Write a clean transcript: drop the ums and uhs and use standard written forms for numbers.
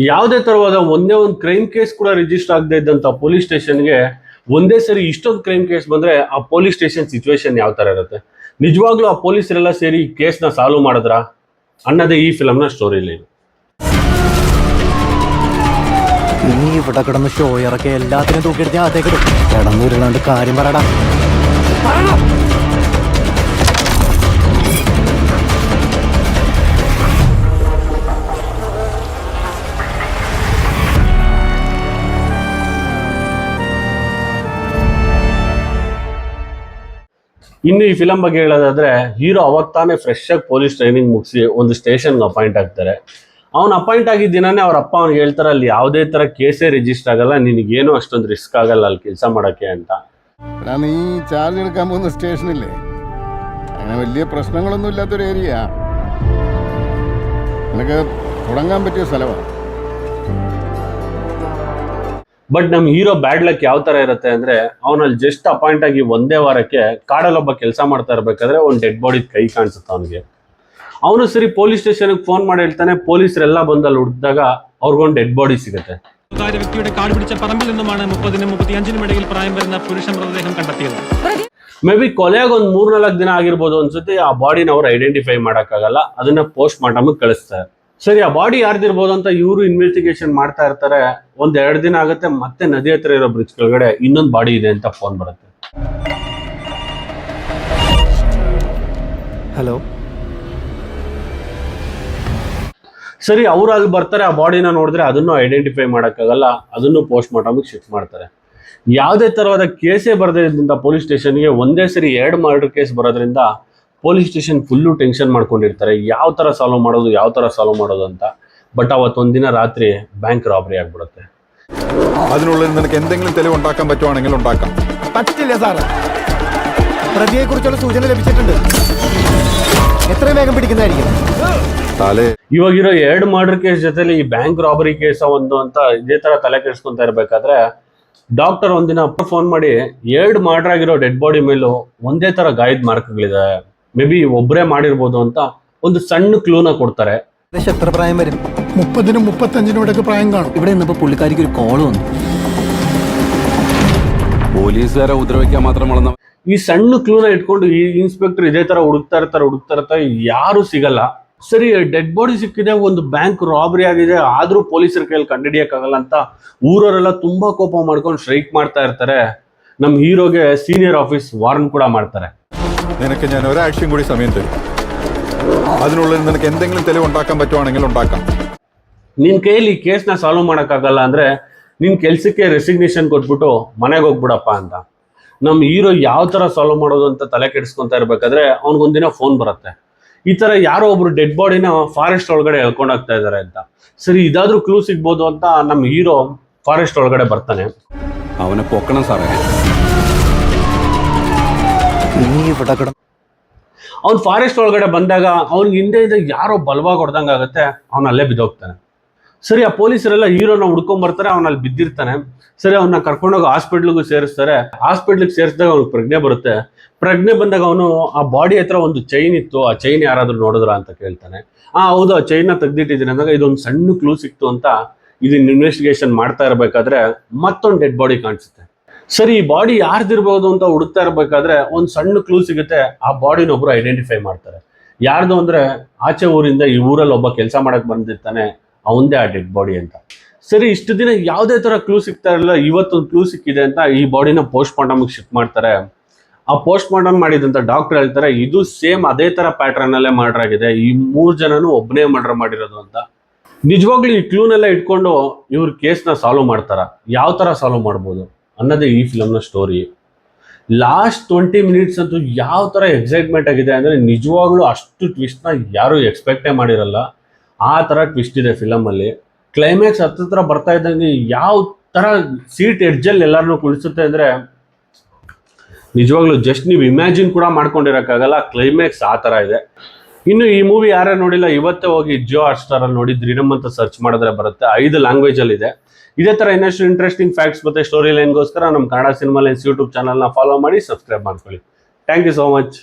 ಯಾವುದೇ ತರವಾದ ಒಂದೇ ಒಂದು ಕ್ರೈಮ್ ಕೇಸ್ ಕೂಡ ರಿಜಿಸ್ಟರ್ ಆಗದೆ ಇದ್ದಂತ ಪೊಲೀಸ್ ಸ್ಟೇಷನ್ಗೆ ಒಂದೇ ಸರಿ ಇಷ್ಟೊಂದು ಕ್ರೈಮ್ ಕೇಸ್ ಬಂದ್ರೆ ಆ ಪೊಲೀಸ್ ಸ್ಟೇಷನ್ ಸಿಚುವೇಶನ್ ಯಾವ ತರ ಇರುತ್ತೆ? ನಿಜವಾಗ್ಲೂ ಆ ಪೊಲೀಸರೆಲ್ಲ ಸೇರಿ ಈ ಕೇಸ್ನ ಸಾಲ್ವ್ ಮಾಡಿದ್ರ ಅನ್ನೋದೇ ಈ ಫಿಲಮ್ನ ಸ್ಟೋರಿಲಿ. നീ ഇവിടെ കിടന്ന് ഷോ ഇറക്കി എല്ലാത്തിനും തൂക്കിയെടുത്ത് അതേക്ക് കിടന്നുരുളാണ്ട് കാര്യം പറയടാ. ಇನ್ನು ಈ ಫಿಲಂ ಬಗ್ಗೆ ಹೇಳೋದಾದ್ರೆ, ಹೀರೋ ಅವಾಗ ತಾನೇ ಫ್ರೆಶ್ ಆಗಿ ಪೊಲೀಸ್ ಟ್ರೈನಿಂಗ್ ಮುಗಿಸಿ ಒಂದು ಸ್ಟೇಷನ್ಗೆ ಅಪಾಯಿಂಟ್ ಆಗ್ತಾರೆ. ಅವ್ನು ಅಪಾಯಿಂಟ್ ಆಗಿದ್ದ ದಿನಾನೇ ಅವ್ರ ಅಪ್ಪ ಅವ್ನಿಗೆ ಹೇಳ್ತಾರೆ, ಅಲ್ಲಿ ಯಾವುದೇ ತರ ಕೇಸೇ ರಿಜಿಸ್ಟರ್ ಆಗಲ್ಲ, ನಿನಗೇನು ಅಷ್ಟೊಂದು ರಿಸ್ಕ್ ಆಗಲ್ಲ ಅಲ್ಲಿ ಕೆಲಸ ಮಾಡಕ್ಕೆ ಅಂತ. ನಾನು ഈ ചാർജ് എടുക്കാൻ പോകുന്ന സ്റ്റേഷനില്ലേ, അങ്ങനെ വലിയ പ്രശ്നങ്ങളൊന്നും ഇല്ലാത്തൊരു ഏരിയ, നിനക്ക് തുടങ്ങാൻ പറ്റിയ സ്ഥലമാണ്. ಬಟ್ ನಮ್ ಹೀರೋ ಬ್ಯಾಡ್ ಲಕ್ ಯಾವ ತರ ಇರುತ್ತೆ ಅಂದ್ರೆ, ಅವನಲ್ಲಿ ಜಸ್ಟ್ ಅಪಾಯಿಂಟ್ ಆಗಿ ಒಂದೇ ವಾರಕ್ಕೆ ಕಾಡಲ್ಲಿ ಒಬ್ಬ ಕೆಲಸ ಮಾಡ್ತಾ ಇರ್ಬೇಕಾದ್ರೆ ಒಂದು ಡೆಡ್ ಬಾಡಿ ಕೈ ಕಾಣಿಸುತ್ತೆ ಅವನಿಗೆ. ಅವನು ಸರಿ ಪೊಲೀಸ್ ಸ್ಟೇಷನ್ಗೆ ಫೋನ್ ಮಾಡಿ ಹೇಳ್ತಾನೆ, ಪೊಲೀಸರೆಲ್ಲ ಬಂದಲ್ಲಿ ಹುಡುಕಿದಾಗ ಅವ್ರಿಗೊಂದು ಡೆಡ್ ಬಾಡಿ ಸಿಗುತ್ತೆ. വ്യക്തിയുടെ കാട് പിടിച്ച പറമ്പിൽ നിന്നുമാണ് 30-നും 35-നും ഇടയിൽ പ്രായം വരുന്ന പുരുഷ മൃതദേഹം കണ്ടെത്തിയത്. ಮೇ ಬಿ ಕೊಲೆಯಾಗ ಒಂದು 3-4 ದಿನ ಆಗಿರ್ಬೋದು ಅನ್ಸುತ್ತೆ. ಆ ಬಾಡಿನ ಅವ್ರು ಐಡೆಂಟಿಫೈ ಮಾಡಕ್ಕಾಗಲ್ಲ, ಅದನ್ನ ಪೋಸ್ಟ್ ಮಾರ್ಟಮ್ ಕಳಿಸ್ತಾರೆ. ಸರಿ, ಆ ಬಾಡಿ ಯಾರ್ದಿರ್ಬೋದು ಅಂತ ಇವರು ಇನ್ವೆಸ್ಟಿಗೇಷನ್ ಮಾಡ್ತಾ ಇರ್ತಾರೆ. 1-2 ದಿನ ಆಗುತ್ತೆ, ಮತ್ತೆ ನದಿ ಹತ್ರ ಇರೋ ಬ್ರಿಡ್ಜ್ ಕೆಳಗಡೆ ಇನ್ನೊಂದು ಬಾಡಿ ಇದೆ ಅಂತ ಫೋನ್ ಬರುತ್ತೆ. ഹലോ. ಸರಿ, ಅವ್ರು ಅಲ್ಲಿ ಬರ್ತಾರೆ. ಆ ಬಾಡಿನ ನೋಡಿದ್ರೆ ಅದನ್ನು ಐಡೆಂಟಿಫೈ ಮಾಡೋಕ್ಕಾಗಲ್ಲ, ಅದನ್ನು ಪೋಸ್ಟ್ ಮಾರ್ಟಮ್ಗೆ ಶಿಫ್ಟ್ ಮಾಡ್ತಾರೆ. ಯಾವುದೇ ತರವಾದ ಕೇಸೇ ಬರದ್ರಿಂದ ಪೊಲೀಸ್ ಸ್ಟೇಷನ್ಗೆ ಒಂದೇ ಸರಿ 2 ಮರ್ಡರ್ ಕೇಸ್ ಬರೋದ್ರಿಂದ ಪೊಲೀಸ್ ಸ್ಟೇಷನ್ ಫುಲ್ಲು ಟೆನ್ಷನ್ ಮಾಡ್ಕೊಂಡಿರ್ತಾರೆ, ಯಾವ ತರ ಸಾಲ್ವ್ ಮಾಡೋದು ಅಂತ. ಬಟ್ ಅವತ್ತೊಂದಿನ ರಾತ್ರಿ ಬ್ಯಾಂಕ್ ರಾಬರಿ ಆಗ್ಬಿಡುತ್ತೆ. അതിനുള്ളിൽ നിനക്ക് എന്തെങ്കിലും തെളിവ് ഉണ്ടാക്കാൻ പറ്റുവാണെങ്കിൽ ഉണ്ടാക്കാം. പറ്റില്ല സാറ്, പ്രതിയെ കുറിച്ചുള്ള സൂചന ലഭിച്ചിട്ടുണ്ട്, എത്രയും വേഗം പിടിക്കുന്നതായിരിക്കും. ಇವಾಗಿರೋ 2 ಮರ್ಡರ್ ಕೇಸ್ ಜೊತೆಲಿ ಈ ಬ್ಯಾಂಕ್ ರಾಬರಿ ಕೇಸ ಒಂದು ಅಂತ ಇದೇ ತರ ತಲೆ ಕೆಡಿಸ್ಕೊಂತ ಇರ್ಬೇಕಾದ್ರೆ, ಡಾಕ್ಟರ್ ಒಂದಿನ ಫೋನ್ ಮಾಡಿ 2 ಮರ್ಡರ್ ಆಗಿರೋ ಡೆಡ್ ಬಾಡಿ ಮೇಲೂ ಒಂದೇ ತರ ಗಾಯದ ಮಾರ್ಕ್ಗಳಿದೆ, ಮೇ ಬಿ ಒಬ್ಬರೇ ಮಾಡಿರ್ಬೋದು ಅಂತ ಒಂದು ಸಣ್ಣ ಕ್ಲೂನ ಕೊಡ್ತಾರೆ. എത്ര പ്രായം വരും? 30-നും 35-നും ഇടയ്ക്ക് പ്രായം കാണും. ഇവിടെ നിന്നപ്പോ പുള്ളിക്കാരിക്ക് ഒരു കോള് വന്നു. പോലീസുകാരെ ഉപദ്രവിക്കാൻ മാത്രം വളർന്ന ಈ ಸಣ್ಣ ಕ್ಲೂನ ಇಟ್ಕೊಂಡು ಈ ಇನ್ಸ್ಪೆಕ್ಟರ್ ಇದೇ ತರ ಹುಡುಕ್ತಾ ಇರ್ತಾರೆ, ಯಾರು ಸಿಗಲ್ಲ. ಸರಿ, ಡೆಡ್ ಬಾಡಿ ಸಿಕ್ಕಿದೆ, ಒಂದು ಬ್ಯಾಂಕ್ ರಾಬರಿ ಆಗಿದೆ, ಆದ್ರೂ ಪೊಲೀಸರ ಕೈಯಲ್ಲಿ ಕಂಡುಹಿಡಿಯಕ್ಕಾಗಲ್ಲ ಅಂತ ಊರವರೆಲ್ಲ ತುಂಬಾ ಕೋಪ ಮಾಡ್ಕೊಂಡು ಸ್ಟ್ರೈಕ್ ಮಾಡ್ತಾ ಇರ್ತಾರೆ. ನಮ್ ಹೀರೋಗೆ ಸೀನಿಯರ್ ಆಫೀಸ್ ವಾರ್ನ್ ಕೂಡ ಮಾಡ್ತಾರೆ. നിനക്ക് ഞാൻ ഒരാഴ്ചയും കൂടി സമയം തരും. അതിനുള്ളിൽ നിനക്ക് എന്തെങ്കിലും തെളിവ് ഉണ്ടാക്കാൻ പറ്റുവാണെങ്കിൽ ഉണ്ടാക്കാം. ನಿನ್ ಕೈಯಲ್ಲಿ ಈ ಕೇಸ್ನ ಸಾಲ್ವ್ ಮಾಡೋಕ್ಕಾಗಲ್ಲ ಅಂದ್ರೆ ನಿನ್ ಕೆಲ್ಸಕ್ಕೆ ರೆಸಿಗ್ನೇಷನ್ ಕೊಟ್ಬಿಟ್ಟು ಮನೆಗೆ ಹೋಗ್ಬಿಡಪ್ಪ ಅಂತ. ನಮ್ ಹೀರೋ ಯಾವ ತರ ಸಾಲ್ವ್ ಮಾಡೋದು ಅಂತ ತಲೆ ಕೆಡಿಸ್ಕೊಂತ ಇರ್ಬೇಕಾದ್ರೆ ಅವ್ನಿಗೊಂದಿನ ಫೋನ್ ಬರುತ್ತೆ, ಈ ತರ ಯಾರೋ ಒಬ್ರು ಡೆಡ್ ಬಾಡಿನ ಫಾರೆಸ್ಟ್ ಒಳಗಡೆ ಎಳ್ಕೊಂಡೋಗ್ತಾ ಇದಾರೆ ಅಂತ. ಸರಿ, ಇದಾದ್ರೂ ಕ್ಲೂ ಸಿಗ್ಬೋದು ಅಂತ ನಮ್ ಹೀರೋ ಫಾರೆಸ್ಟ್ ಒಳಗಡೆ ಬರ್ತಾನೆ. അവനെ പൊക്കണം സാറേ. നീ ഇവിടെ കിടന്ന് ಅವ್ನು ಫಾರೆಸ್ಟ್ ಒಳಗಡೆ ಬಂದಾಗ ಅವ್ನಿಗೆ ಹಿಂದೆ ಯಾರೋ ಬಲವಾಗಿ ಹೊಡೆದಂಗ ಆಗುತ್ತೆ, ಅವ್ನ ಅಲ್ಲೇ ಬಿದ್ದೋಗ್ತಾನೆ. ಸರಿ, ಆ ಪೊಲೀಸರೆಲ್ಲ ಹೀರೋನ ಹುಡ್ಕೊಂಡ್ ಬರ್ತಾರೆ, ಅವನಲ್ಲಿ ಬಿದ್ದಿರ್ತಾನೆ. ಸರಿ, ಅವನ್ನ ಕರ್ಕೊಂಡೋಗಿ ಹಾಸ್ಪಿಟ್ಲಿಗೂ ಸೇರಿಸ್ತಾರೆ. ಹಾಸ್ಪಿಟ್ಲಿಗೆ ಸೇರಿಸಿದಾಗ ಅವ್ನಿಗೆ ಪ್ರಜ್ಞೆ ಬರುತ್ತೆ. ಪ್ರಜ್ಞೆ ಬಂದಾಗ ಅವನು ಆ ಬಾಡಿ ಹತ್ರ ಒಂದು ಚೈನ್ ಇತ್ತು, ಆ ಚೈನ್ ಯಾರಾದ್ರೂ ನೋಡಿದ್ರ ಅಂತ ಕೇಳ್ತಾನೆ. ಹೌದು, ಆ ಚೈನ್ನ ತೆಗ್ದಿಟ್ಟಿದ್ದೀನಿ ಅಂದಾಗ ಇದೊಂದು ಸಣ್ಣ ಕ್ಲೂ ಸಿಕ್ತು ಅಂತ ಇದನ್ನ ಇನ್ವೆಸ್ಟಿಗೇಷನ್ ಮಾಡ್ತಾ ಇರ್ಬೇಕಾದ್ರೆ ಮತ್ತೊಂದು ಡೆಡ್ ಬಾಡಿ ಕಾಣಿಸುತ್ತೆ. ಸರಿ, ಈ ಬಾಡಿ ಯಾರ್ದಿರ್ಬೋದು ಅಂತ ಹುಡುಕ್ತಾ ಇರ್ಬೇಕಾದ್ರೆ ಒಂದು ಸಣ್ಣ ಕ್ಲೂ ಸಿಗುತ್ತೆ. ಆ ಬಾಡಿನ ಒಬ್ರು ಐಡೆಂಟಿಫೈ ಮಾಡ್ತಾರೆ. ಯಾರ್ದು ಅಂದ್ರೆ, ಆಚೆ ಊರಿಂದ ಈ ಊರಲ್ಲಿ ಒಬ್ಬ ಕೆಲಸ ಮಾಡಕ್ ಬಂದಿರ್ತಾನೆ, ಅವಂದೇ ಆ ಡೆಡ್ ಬಾಡಿ ಅಂತ. ಸರಿ, ಇಷ್ಟು ದಿನ ಯಾವುದೇ ತರ ಕ್ಲೂ ಸಿಗ್ತಾ ಇರಲಿಲ್ಲ, ಇವತ್ತೊಂದು ಕ್ಲೂ ಸಿಕ್ಕಿದೆ ಅಂತ ಈ ಬಾಡಿನ ಪೋಸ್ಟ್ ಮಾರ್ಟಮ್ಗೆ ಶಿಫ್ಟ್ ಮಾಡ್ತಾರೆ. ಆ ಪೋಸ್ಟ್ ಮಾರ್ಟಮ್ ಮಾಡಿದಂತ ಡಾಕ್ಟರ್ ಹೇಳ್ತಾರೆ, ಇದು ಸೇಮ್ ಅದೇ ತರ ಪ್ಯಾಟರ್ನ್ ಅಲ್ಲೇ ಮರ್ಡರ್ ಆಗಿದೆ, ಈ 3 ಜನನು ಒಬ್ಬನೇ ಮರ್ಡರ್ ಮಾಡಿರೋದು ಅಂತ. ನಿಜವಾಗ್ಲೂ ಈ ಕ್ಲೂನೆಲ್ಲ ಇಟ್ಕೊಂಡು ಇವ್ರ ಕೇಸ್ನ ಸಾಲ್ವ್ ಮಾಡ್ತಾರ. ಯಾವ ತರ ಸಾಲ್ವ್ ಮಾಡ್ಬೋದು ಅನ್ನೋದೇ ಈ ಫಿಲಮ್ನ ಸ್ಟೋರಿ. ಲಾಸ್ಟ್ 20 ಮಿನಿಟ್ಸ್ ಅಂತೂ ಯಾವ ತರ ಎಕ್ಸೈಟ್ಮೆಂಟ್ ಆಗಿದೆ ಅಂದ್ರೆ, ನಿಜವಾಗ್ಲೂ ಅಷ್ಟು ಟ್ವಿಸ್ಟ್ನ ಯಾರು ಎಕ್ಸ್ಪೆಕ್ಟೇ ಮಾಡಿರಲ್ಲ, ಆ ತರ ಟ್ವಿಸ್ಟ್ ಇದೆ ಫಿಲಮ್ ಅಲ್ಲಿ. ಕ್ಲೈಮ್ಯಾಕ್ಸ್ ಹತ್ರ ಬರ್ತಾ ಇದ್ದಂಗೆ ಯಾವ ತರ ಸೀಟ್ ಎಡ್ಜಲ್ಲಿ ಎಲ್ಲಾರನ್ನೂ ಕುಳಿಸುತ್ತೆ ಅಂದ್ರೆ, ನಿಜವಾಗ್ಲೂ ಜಸ್ಟ್ ನೀವು ಇಮ್ಯಾಜಿನ್ ಕೂಡ ಮಾಡ್ಕೊಂಡಿರಕ್ಕಾಗಲ್ಲ. ಕ್ಲೈಮ್ಯಾಕ್ಸ್ ಆ ತರ ಇದೆ. ಇನ್ನು ಈ ಮೂವಿ ಯಾರೇ ನೋಡಿಲ್ಲ, ಇವತ್ತೇ ಹೋಗಿ ಜಿಯೋ ಹಾಟ್‌ಸ್ಟಾರ್ ಅಲ್ಲಿ ನೋಡಿ ದ್ರೀಡಮ್ ಅಂತ ಸರ್ಚ್ ಮಾಡಿದ್ರೆ ಬರುತ್ತೆ. 5 ಲ್ಯಾಂಗ್ವೇಜ್ ಅಲ್ಲಿ ಇದೆ. ಇದೇ ತರ ಇನ್ನಷ್ಟು ಇಂಟ್ರೆಸ್ಟಿಂಗ್ ಫ್ಯಾಕ್ಟ್ಸ್ ಮತ್ತೆ ಸ್ಟೋರಿ ಲೈನ್ಗೋಸ್ಕರ ನಮ್ಮ ಕನ್ನಡ ಸಿನಿಮಾ ಲೈನ್ಸ್ ಯೂಟ್ಯೂಬ್ ಚಾನಲ್ನ ಫಾಲೋ ಮಾಡಿ, ಸಬ್ಸ್ಕ್ರೈಬ್ ಮಾಡ್ಕೊಳ್ಳಿ. Thank you so much.